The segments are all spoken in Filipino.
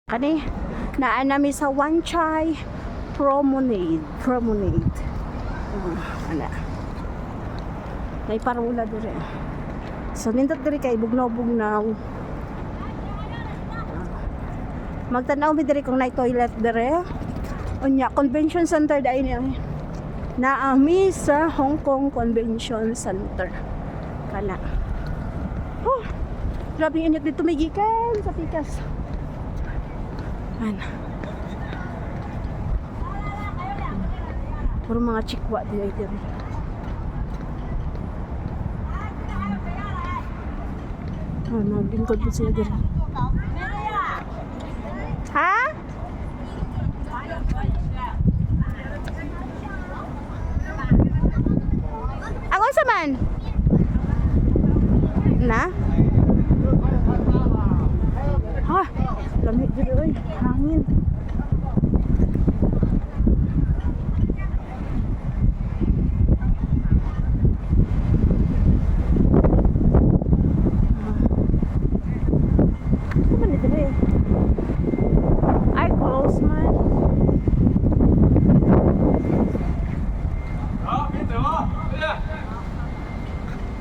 Kani naa nami sa Wan Chai Promenade. Ana. May parula dire. So nindot dire kay bugnaw-bugnaw. Magtanaw mi dire kung nay toilet dire. Unya convention center dai ni naami sa Hong Kong Convention Center. Kana. Oh, grabe init dito may gikan sa pikas. Ano. Puro mga chikwa dito. Naglingkod po sila dito. Ha? Ang unsa man? Na? Ha? Lamig dito oy, hangin.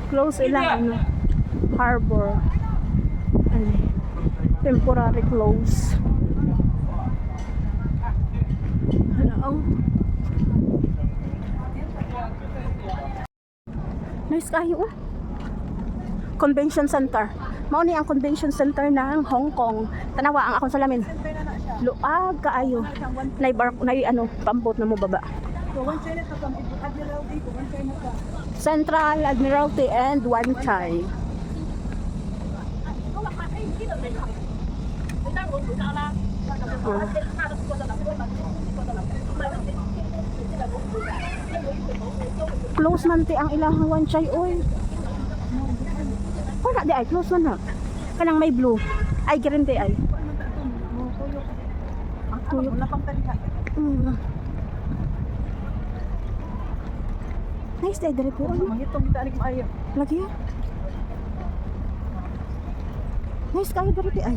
Close ilang harbor. Ano? Temporary close. Ano? Nice kayo. Convention Center. Mao ni ang Convention Center ng Hong Kong. Tanawa ang akong salamin. Luag kaayo. Nay bark nay ano, pambot na mo baba. Central Admiralty and Wan Chai. Close man ti ang ilang Wan Chai oy. Wala di ay close man na. Kanang may blue. Ay green di ay. Ang tuyok na pang tali. Nice day dire po. Mangitong kita anik maayo. Lagi ya. Nice kayo dire ay.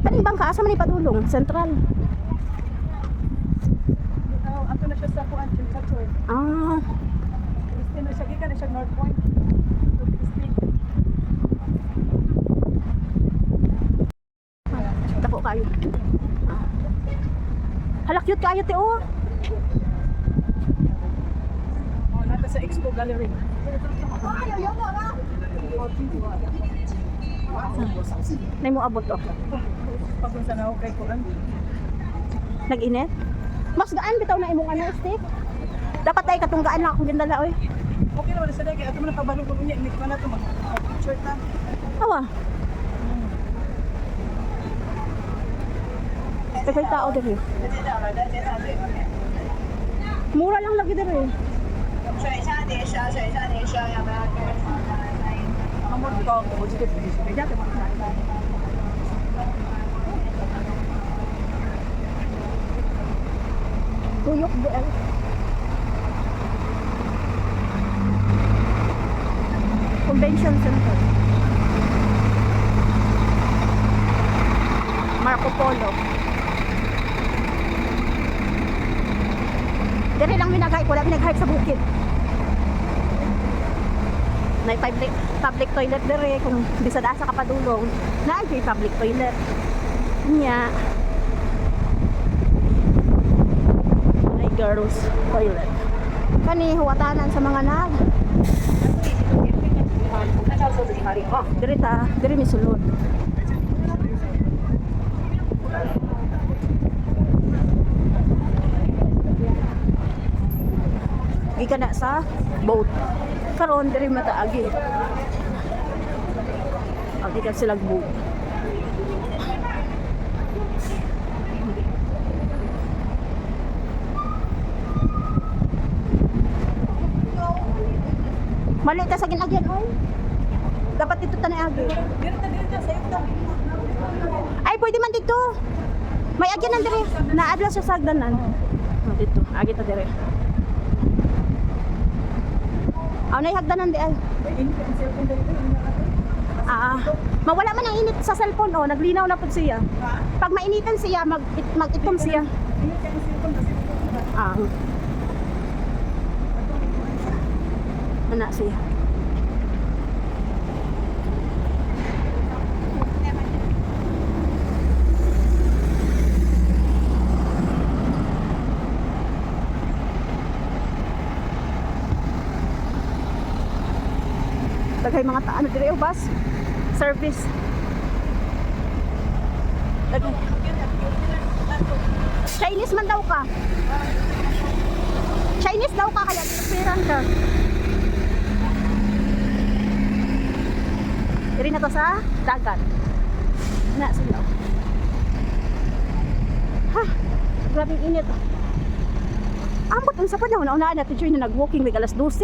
Kaning bangka asa man ipadulong? Central. Ato na siya sa kuan Chilcachoy. Gusto na siya gikan na siya North Point. Dako kayo. Hala cute kayo te oh. Nata sa Expo Gallery. Nay mo abot oh. Pagpunta na ako kay kuan. Nag-init? Mas gaan bitaw na imong ano stick. Dapat ay katunggaan lang akong gindala oy. Okay naman sa dagay ato man pabalo ko niya ni kana to mag-short ta. Awa. Tagal tao dito. Mura lang lagi dito eh. Tuyok di ay. Convention Center. Marco Polo. Dire lang minagay ko, wala minaghay sa bukid. May public toilet dire kung bisa da sa kapadulong. Na ay public toilet. Nya. Ay girls toilet. Kani huwatanan sa mga nag. Dire ta, dire mi sulod. Gikan na sa boat. Karon diri mataagi. Agi ka sila boat. Mali ta sa ginagyan oy. Dapat dito ta na agi. Dito sa ito. Ay pwede man dito. May agyan nan dire. Naadla sa sagdanan. Dito, agi ta dire. Aw nay hagdanan di ay. Mawala man ang init sa cellphone, oh, naglinaw na po siya. Pag mainitan siya, mag-itom siya. Ana siya. Daghay mga ano dire bus service. Daghay. Chinese man daw ka. Chinese daw ka kaya piran ka. Diri na to sa dagat. Na sila. Ha, grabe init. Ambot unsa pa daw na natin joy na nag-walking mig alas 12.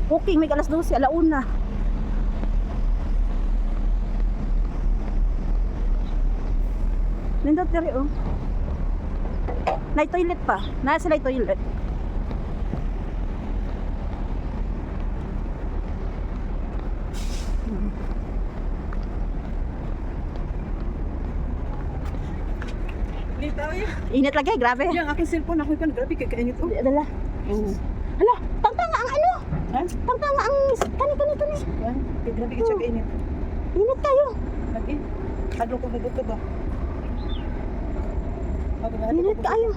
Walking mig alas 12 alauna. Nindot diri oh. Nay toilet pa. Na sila toilet. Init lagi, grabe. Yang aking cellphone ako kan grabe kay kainit oh. Dala. Hala, tangtanga ang ano? Ha? Tangtanga ang kani. Yan, kay grabe kay kainit. Init kayo. Lagi. Adlo ko mabuto ba? Init kayo.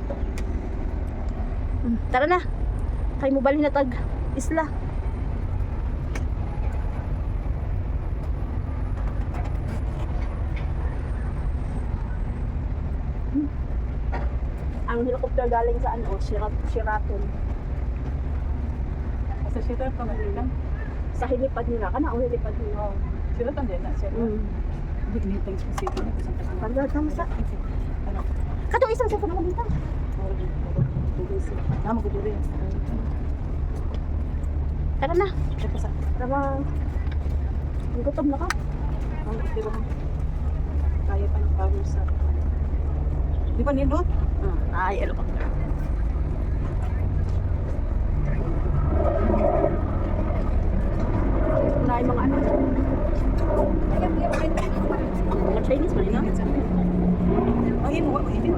Tara na. Kay mo bali na tag isla. Ang helicopter galing sa ano, Sheraton. Sa shooter pa man Sa hilipad nila. Kana ang hilipad nila. Sila tanda na siya. Hindi ni thanks pa siya. Pagod na sa. Ano? Kato isang sa naman dito. Na maguduri. Tara na. Tapos Tara. Gutom na ka. ang pero kaya pa ng power sa. Di ba nindot? Ay, helicopter. Na yung mga ano. Mga Chinese pa rin, ha? Ay, mo init.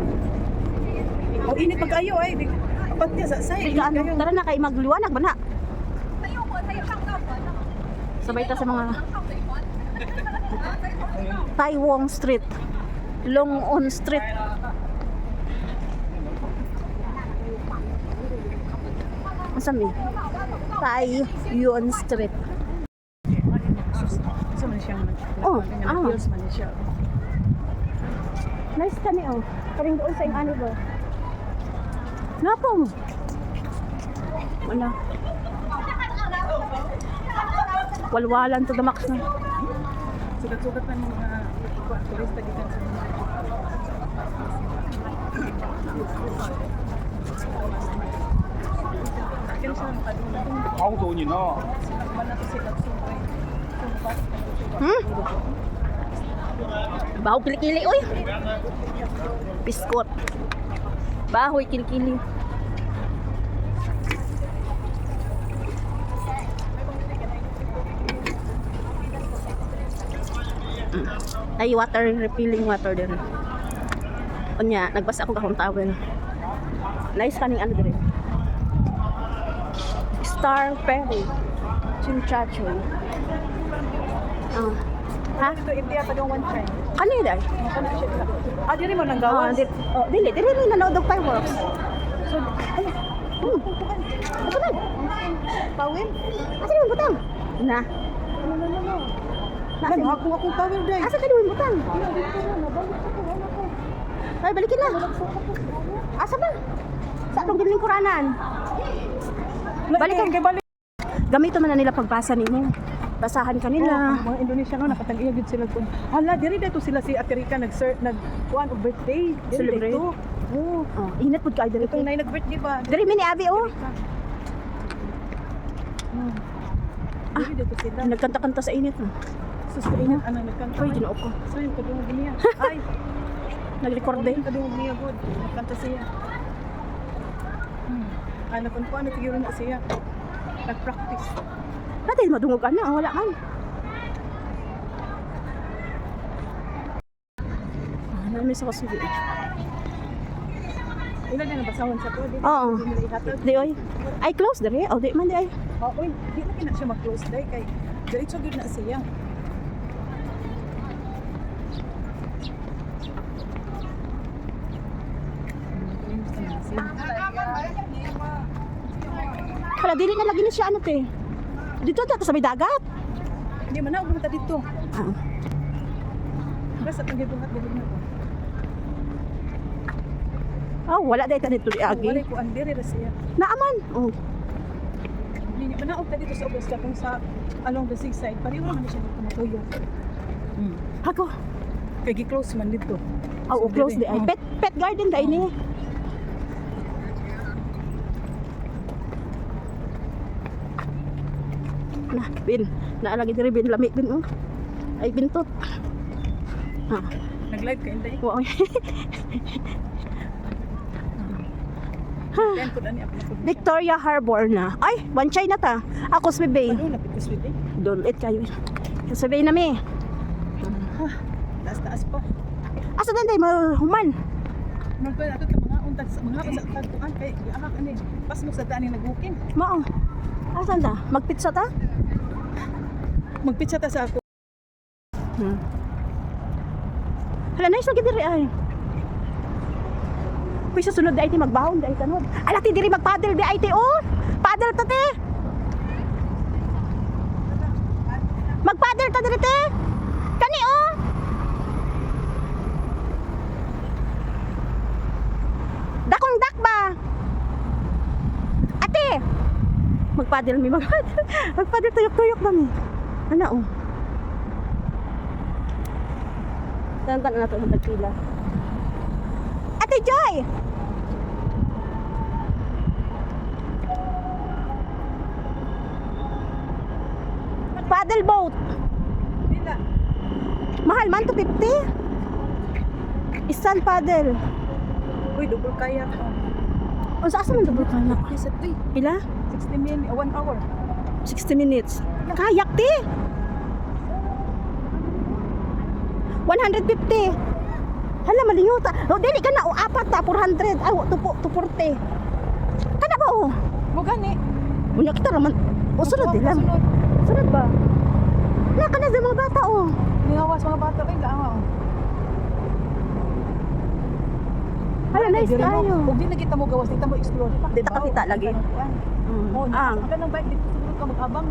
Ang init pag kayo ay. Apat niya sa say. Ano, tara na kay magliwanag ba na? Sabay ta sa mga Taiwan Street, Long On Street. Masami? Taiwan Street. Sa man siya. Oh, Feels man siya. Nice kami oh. Karing doon sa yung ano ba? Napo mo? Wala. Walwalan to the max na. Sugat-sugat man yung mga turista dito sa mga. Áo tôi nhìn nó Baho kilikili oy. Biskot. Bahoy kilikili. Ay water refilling water din. Unya, nagbasa ako kahong towel. Nice kaning ano din. Star Ferry. Chinchachoy. Ha? Ito India pa yung one time. Kanina ay? Dili mo nang gawas. Dili ni nanood og fireworks. So, ay. Ito na. Pawin? Asa yung butang? Na. Ano ako akong power day. Asa ka yung butang? Ay, balikin na. Asa ba? Sa atong giling kuranan. Balikan. Gamito man na nila pagbasa nimo. Basahan kanila. Mga Indonesia no nakatag-iya gid sila kun. Hala, diri dito sila si Aterika nag-kuan og birthday. Celebrate. Dito. Oh. Init pud kay diri. Itong nay nag-birthday ba? Diri mi ni Abi oh. Diri dito sila. Nagkanta-kanta sa init. Sus ko init ana nagkanta. Ay, ginoo ko. So yung kadungog niya. Ay, Nag-record din. kadungog niya good. Nagkanta siya. Ano kun kuan siguro na siya. Nag-practice. Natin madungog ana, wala man. Nami sa kasubi. Ilan na nabasahon sa to? Oo. Di oy. Ay close dere. Oh, di man di ay. Oo, di na kina siya mag-close day kay diretso gyud na siya. Hala dili na lagi ni siya ano te. Dito ta sa may dagat. Hindi man na pumunta dito. Ah. Basta ang gibuhat dili na ko. Oh, wala dai ta dito di agi. Wala ko ang diri ra siya. Naaman. Oh. Hindi man na og dito sa ubos kung sa along the seaside. Pareho man siya dito matuyo. Ako. Kay gi-close man dito. Oh, close di ay. Pet garden dai ni. Nah, bin. Naalagi diri bin lami bin oh. Ay bintot. Ha. Nag-live ka inday. Wow. Then pud ani ako. Victoria Harbor na. Ay, Banchay na ta. Ako sa Bay. Ano lapit ko sweet eh. Dolit kayo. Sa Bay na mi. Taas-taas pa. Asa dan day human? Nung pa ato mga untag mga sa tagtuan kay giahak ani. Pas mo sa daan ni nagbukin. Mao. Asan ta? Magpitsa ta? Magpitsa ta sa ako. Hala, nice lagi diri ay. Uy, sa sunod di ay ti magbahon di ay kanod. Ala ti diri magpaddle di ay ti oh. Paddle ta ti. Magpaddle ta diri ti. Kani oh. Dakong dak ba? Ate. Magpaddle mi magpaddle. Magpaddle tuyok-tuyok ba mi? Ana oh. Tantan na ito ng tagpila. Ate Joy! Paddle boat. Dila. Mahal man to 50. Isang paddle. Uy, double kayak. O sa asa man double kayak? Okay, sa tuy. Pila? 60 minutes, 1 hour. 60 minutes. Kayak ti. 150. Hala malingaw ta. O dili ka na o apat ta 400. Ay wa to 40. Kana ba o? Mo gani. Unya kita raman. O sunod din lang. Sunod ba? Na kana sa mga bata o. Nihawas mga bata kay gaangaw. Hala nice kayo. Ug di na kita mo gawas, dito mo explore. Di ta kakita lagi. Oh, Ang. ang kanang bike dito siguro ka mag-abang.